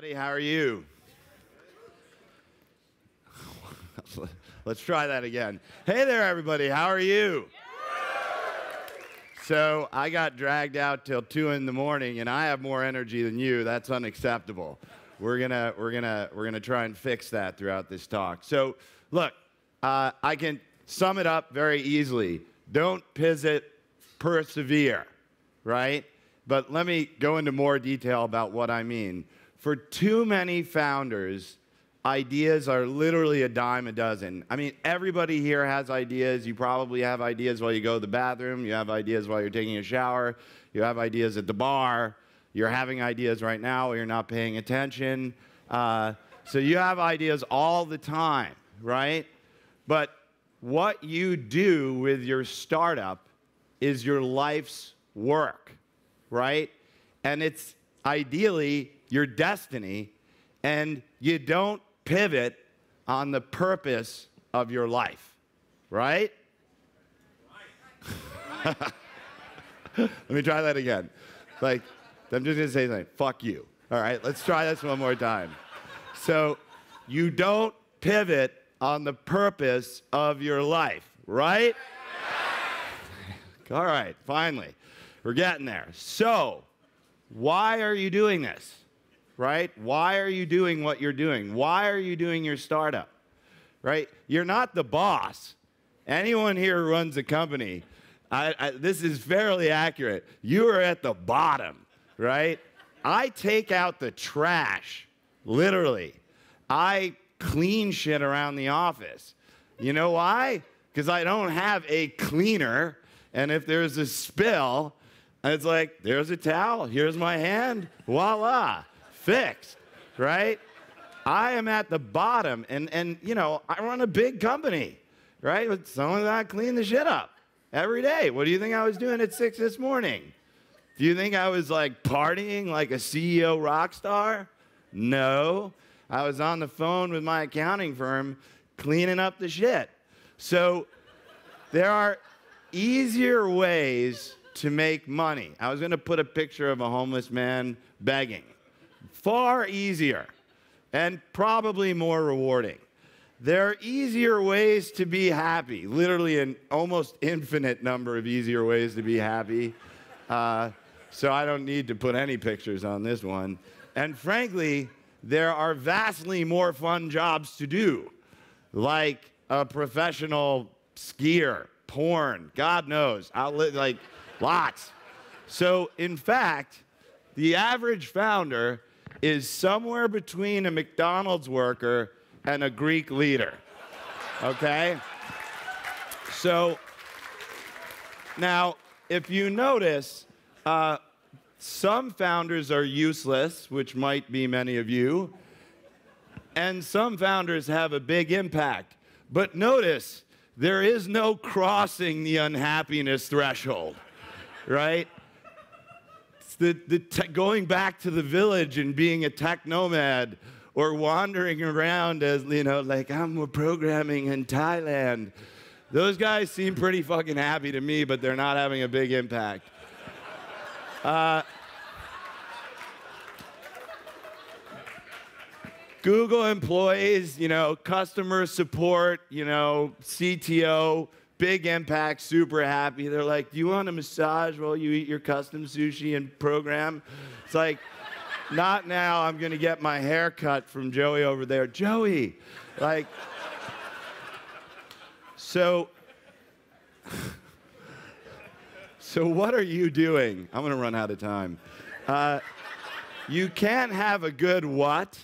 everybody. How are you? Let's try that again. Hey there, everybody. How are you? So I got dragged out till 2 in the morning, and I have more energy than you. That's unacceptable. We're gonna try and fix that throughout this talk. So look, I can sum it up very easily. Don't pivot, persevere, right? But let me go into more detail about what I mean. For too many founders, ideas are literally a dime a dozen. I mean, everybody here has ideas. You probably have ideas while you go to the bathroom. You have ideas while you're taking a shower. You have ideas at the bar. You're having ideas right now while you're not paying attention. So you have ideas all the time, right? But what you do with your startup is your life's work, right? And it's ideally your destiny, and you don't pivot on the purpose of your life, right? Let me try that again. Like, I'm just gonna say something. Fuck you. All right, let's try this one more time. So, you don't pivot on the purpose of your life, right? All right, finally. We're getting there. So, why are you doing this? Right? Why are you doing what you're doing? Why are you doing your startup? Right? You're not the boss. Anyone here who runs a company, this is fairly accurate. You are at the bottom, right? I take out the trash, literally. I clean shit around the office. You know why? Because I don't have a cleaner, and if there's a spill, it's like, there's a towel, here's my hand, voila. Fixed, right? I am at the bottom, and you know, I run a big company, right? But someone's got to clean the shit up every day. What do you think I was doing at 6 this morning? Do you think I was like partying like a CEO rock star? No. I was on the phone with my accounting firm cleaning up the shit. So there are easier ways to make money. I was going to put a picture of a homeless man begging. Far easier and probably more rewarding. There are easier ways to be happy, literally an almost infinite number of easier ways to be happy. So I don't need to put any pictures on this one. And frankly, there are vastly more fun jobs to do, like a professional skier, porn, God knows, like lots. So in fact, the average founder is somewhere between a McDonald's worker and a Greek leader, okay? So now, if you notice, some founders are useless, which might be many of you, and some founders have a big impact. But notice, there is no crossing the unhappiness threshold, right? Going back to the village and being a tech nomad, or wandering around as, you know, like, I'm programming in Thailand. Those guys seem pretty fucking happy to me, but they're not having a big impact. Google employees, you know, customer support, you know, CTO, big impact, super happy. They're like, do you want a massage while you eat your custom sushi and program? It's like, not now, I'm gonna get my hair cut from Joey over there. Joey, like, so what are you doing? I'm gonna run out of time. You can't have a good what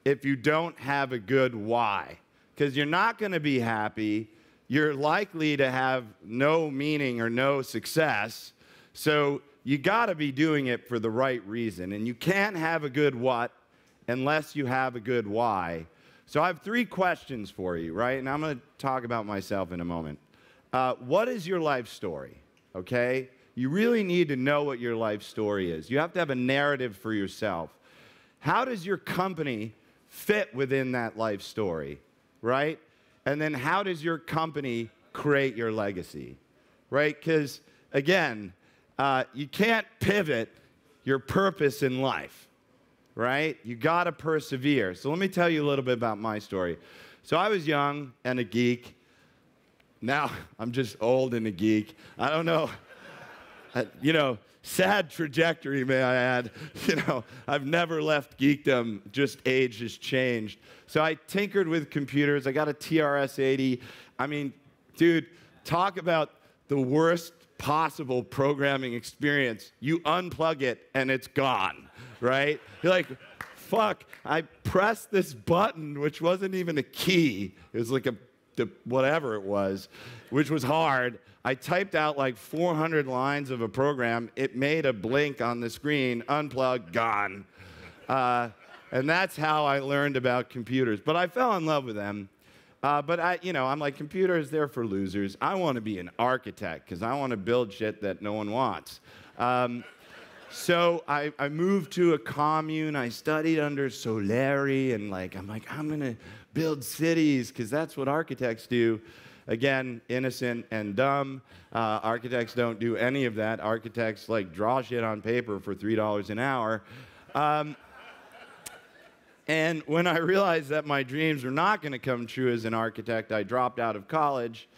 if you don't have a good why, because you're not gonna be happy. You're likely to have no meaning or no success. So you gotta be doing it for the right reason. And you can't have a good what unless you have a good why. So I have 3 questions for you, right? And I'm gonna talk about myself in a moment. What is your life story, okay? You really need to know what your life story is. You have to have a narrative for yourself. How does your company fit within that life story, right? And then how does your company create your legacy, right? Because, again, you can't pivot your purpose in life, right? You got to persevere. So let me tell you a little bit about my story. So I was young and a geek. Now I'm just old and a geek. I don't know. You know, sad trajectory, may I add. You know, I've never left geekdom, just age has changed. So I tinkered with computers. I got a TRS-80. I mean, dude, talk about the worst possible programming experience. You unplug it and it's gone, right? You're like, fuck, I pressed this button, which wasn't even a key. It was like whatever it was, which was hard. I typed out like 400 lines of a program. It made a blink on the screen, unplugged, gone. And that's how I learned about computers. But I fell in love with them. But I'm like, computers, they're for losers. I want to be an architect because I want to build shit that no one wants. So I moved to a commune. I studied under Solari, and I'm going to build cities because that's what architects do. Again, innocent and dumb. Architects don't do any of that. Architects draw shit on paper for $3 an hour. And when I realized that my dreams were not going to come true as an architect, I dropped out of college.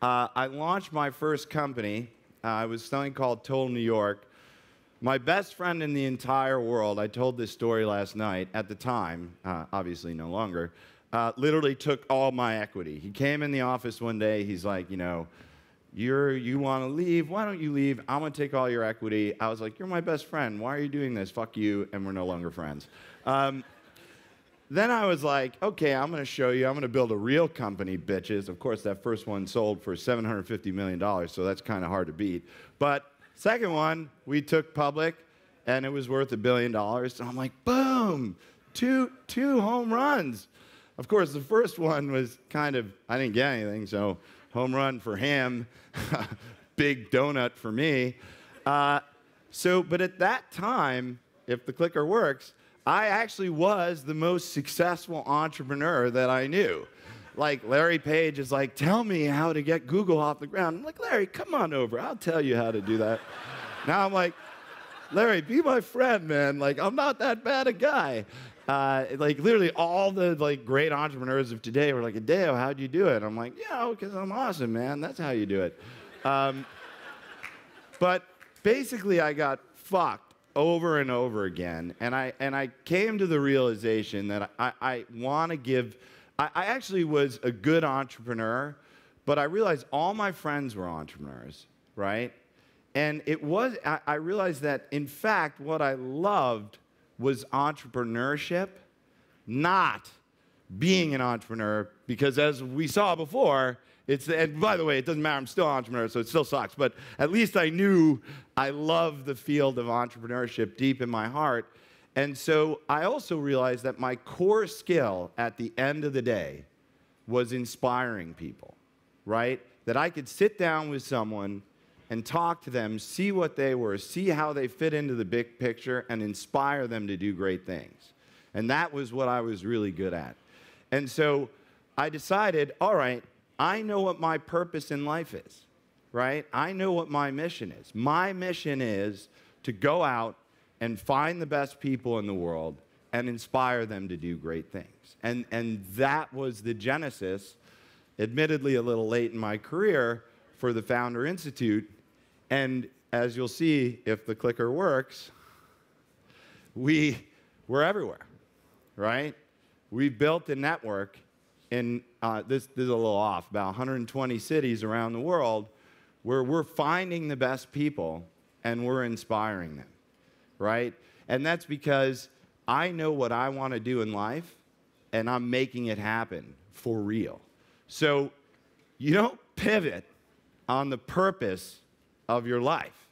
I launched my first company. It was something called Toll New York. My best friend in the entire world, I told this story last night, at the time, obviously no longer, literally took all my equity. He came in the office one day. He's like, you want to leave? Why don't you leave? I'm going to take all your equity. I was like, you're my best friend. Why are you doing this? Fuck you. And we're no longer friends. Then I was like, okay, I'm going to show you. I'm going to build a real company, bitches. Of course, that first one sold for $750 million, so that's kind of hard to beat. But second one, we took public, and it was worth $1 billion. So I'm like, boom, two home runs. Of course, the first one was I didn't get anything, so home run for him, big donut for me. But at that time, if the clicker works, I actually was the most successful entrepreneur that I knew. Like, Larry Page is like, tell me how to get Google off the ground. I'm like, Larry, come on over. I'll tell you how to do that. Now I'm like, Larry, be my friend, man. I'm not that bad a guy. Literally all the great entrepreneurs of today were like, Adeo, how'd you do it? I'm like, because I'm awesome, man. That's how you do it. But basically, I got fucked over and over again, and I came to the realization that I want to give. I actually was a good entrepreneur, but I realized all my friends were entrepreneurs, right? And I realized that, in fact, what I loved was entrepreneurship, not being an entrepreneur, because as we saw before, and by the way, it doesn't matter, I'm still an entrepreneur, so it still sucks, but at least I knew I loved the field of entrepreneurship deep in my heart. And so I also realized that my core skill at the end of the day was inspiring people, right? That I could sit down with someone and talk to them, see what they were, see how they fit into the big picture, and inspire them to do great things. And that was what I was really good at. And so I decided, all right, I know what my purpose in life is, right? I know what my mission is. My mission is to go out and find the best people in the world and inspire them to do great things. And that was the genesis, admittedly a little late in my career, for the Founder Institute. And as you'll see, if the clicker works, we're everywhere, right? We built a network in, this is a little off, about 120 cities around the world, where we're finding the best people and we're inspiring them, right? And that's because I know what I want to do in life, and I'm making it happen for real. So you don't pivot on the purpose of your life,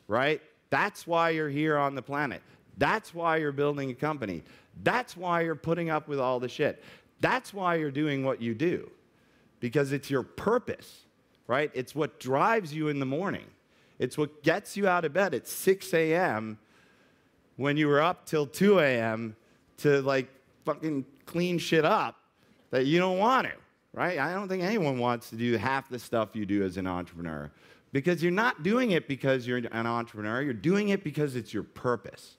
right? That's why you're here on the planet. That's why you're building a company. That's why you're putting up with all the shit. That's why you're doing what you do, because it's your purpose, right? It's what drives you in the morning. It's what gets you out of bed at 6 a.m. when you were up till 2 a.m. to fucking clean shit up that you don't want to, right? I don't think anyone wants to do half the stuff you do as an entrepreneur, because you're not doing it because you're an entrepreneur. You're doing it because it's your purpose,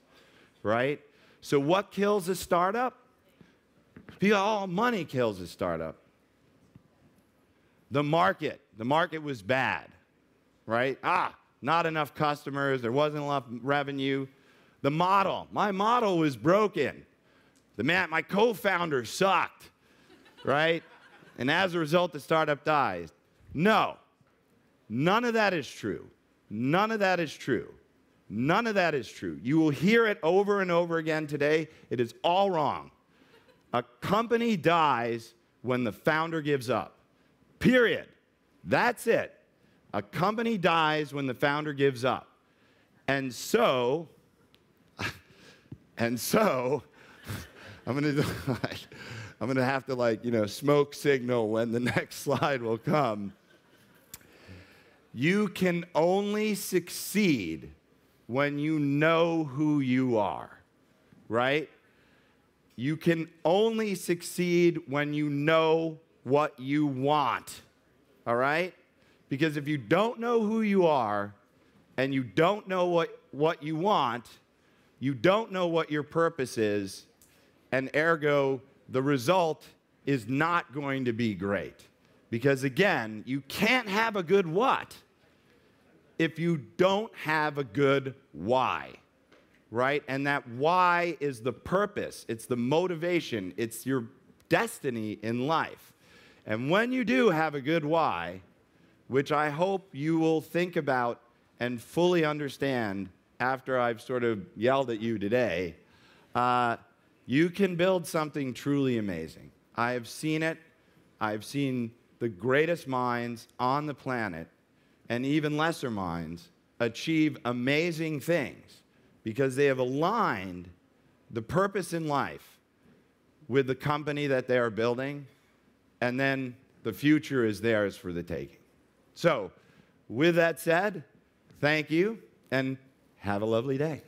right? So what kills a startup? People, oh, money kills a startup. The market was bad, right? Not enough customers, there wasn't enough revenue. The model, my model was broken. My co-founder sucked, right? And as a result, the startup dies. No, none of that is true. None of that is true. None of that is true. You will hear it over and over again today. It is all wrong. A company dies when the founder gives up. Period. That's it. A company dies when the founder gives up. And so, I'm gonna have to smoke signal when the next slide will come. You can only succeed when you know who you are, right? You can only succeed when you know what you want, all right? Because if you don't know who you are and you don't know what you want, you don't know what your purpose is, and ergo, the result is not going to be great. Because again, you can't have a good what if you don't have a good why, right? And that why is the purpose, it's the motivation, it's your destiny in life. And when you do have a good why, which I hope you will think about and fully understand after I've sort of yelled at you today, you can build something truly amazing. I have seen it. I've seen the greatest minds on the planet and even lesser minds achieve amazing things because they have aligned the purpose in life with the company that they are building, and then the future is theirs for the taking. So, with that said, thank you, and have a lovely day.